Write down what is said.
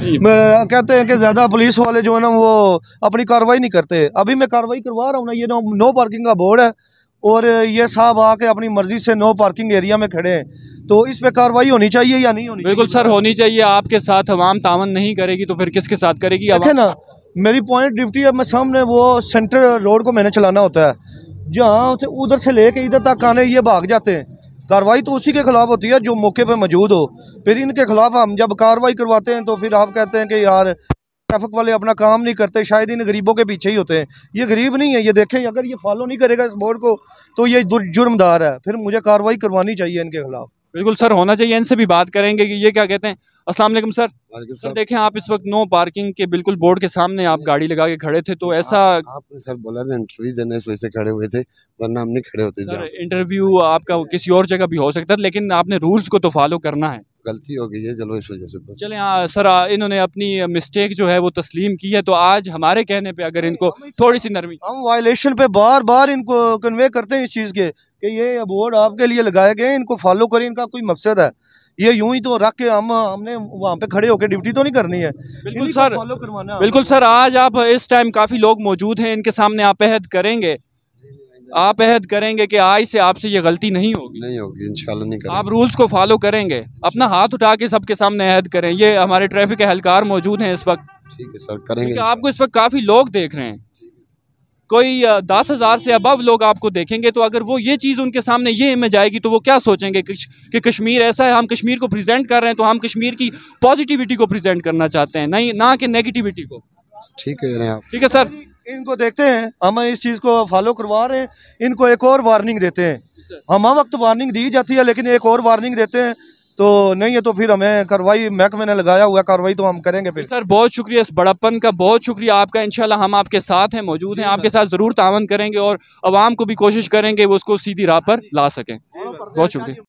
कहते हैं कि ज़्यादा पुलिस वाले जो है ना वो अपनी कार्रवाई नहीं करते। अभी मैं कार्रवाई करवा रहा हूँ ना, ये नो पार्किंग का बोर्ड है और ये साहब आके अपनी मर्जी से नो पार्किंग एरिया में खड़े हैं, तो इस पे कार्रवाई होनी चाहिए या नहीं होनी? बिल्कुल सर, होनी चाहिए। आपके साथ अवाम तावन नहीं करेगी तो फिर किसके साथ करेगी? देखे ना, मेरी पॉइंट ड्यूटी है, मैं सामने वो सेंटर रोड को मैंने चलाना होता है, जहाँ से उधर से लेके इधर तक आने ये भाग जाते हैं। कार्रवाई तो उसी के खिलाफ होती है जो मौके पे मौजूद हो। फिर इनके खिलाफ हम जब कार्रवाई करवाते हैं तो फिर आप कहते हैं कि यार ट्रैफिक वाले अपना काम नहीं करते, शायद इन गरीबों के पीछे ही होते हैं। ये गरीब नहीं है, ये देखें, अगर ये फॉलो नहीं करेगा इस बोर्ड को तो ये जुर्मदार है, फिर मुझे कार्रवाई करवानी चाहिए इनके खिलाफ। बिल्कुल सर, होना चाहिए। इनसे भी बात करेंगे कि ये क्या कहते हैं। अस्सलाम वालेकुम सर। सर देखें, आप इस वक्त नो पार्किंग के बिल्कुल बोर्ड के सामने आप गाड़ी लगा के खड़े थे, तो ऐसा आपने सर बोला था इंटरव्यू देने इस वजह से खड़े हुए थे, वरना हम नहीं खड़े होते। सर इंटरव्यू आपका किसी और जगह भी हो सकता है, लेकिन आपने रूल्स को तो फॉलो करना है। गलती हो गई है, चलो इस वजह से चलें सर, इन्होंने अपनी मिस्टेक जो है वो तस्लीम की है, तो आज हमारे कहने पे अगर इनको थोड़ी सी नरमी, हम वायलेशन पे बार बार इनको कन्वे करते हैं इस चीज़ के कि ये बोर्ड आपके लिए लगाए गए, इनको फॉलो करें, इनका कोई मकसद है। ये यूं ही तो रख के हमने वहाँ पे खड़े होकर ड्यूटी तो नहीं करनी है, बिल्कुल सर, फॉलो करवाना। बिल्कुल सर, आज आप इस टाइम काफ़ी लोग मौजूद हैं, इनके सामने आप अहद करेंगे, आप अहद करेंगे कि आज से आपसे ये गलती नहीं होगी? नहीं होगी, इंशाल्लाह नहीं करेंगे। आप रूल्स को फॉलो करेंगे, अपना हाथ उठा के सबके सामने अहद करें। ये हमारे ट्रैफिक के एहलकार मौजूद हैं इस वक्त। ठीक है सर, करेंगे। क्योंकि आपको इस वक्त काफ़ी लोग देख रहे हैं, कोई 10,000 से अबव लोग आपको देखेंगे, तो अगर वो ये चीज़ उनके सामने ये इमेज आएगी तो वो क्या सोचेंगे कि कश्मीर ऐसा है। हम कश्मीर को प्रेजेंट कर रहे हैं तो हम कश्मीर की पॉजिटिविटी को प्रेजेंट करना चाहते हैं, नहीं ना कि नेगेटिविटी को। ठीक है आप। ठीक है सर, इनको देखते हैं, हम इस चीज़ को फॉलो करवा रहे हैं, इनको एक और वार्निंग देते हैं। हम वक्त वार्निंग दी जाती है लेकिन एक और वार्निंग देते हैं, तो नहीं है तो फिर हमें कार्रवाई, महकमे ने लगाया हुआ कार्रवाई तो हम करेंगे फिर। सर बहुत शुक्रिया इस बड़प्पन का, बहुत शुक्रिया आपका। इंशाल्लाह हम आपके साथ हैं, मौजूद हैं, आपके साथ ज़रूर तावन करेंगे और आवाम को भी कोशिश करेंगे वो उसको सीधी राह पर ला सकें। बहुत शुक्रिया।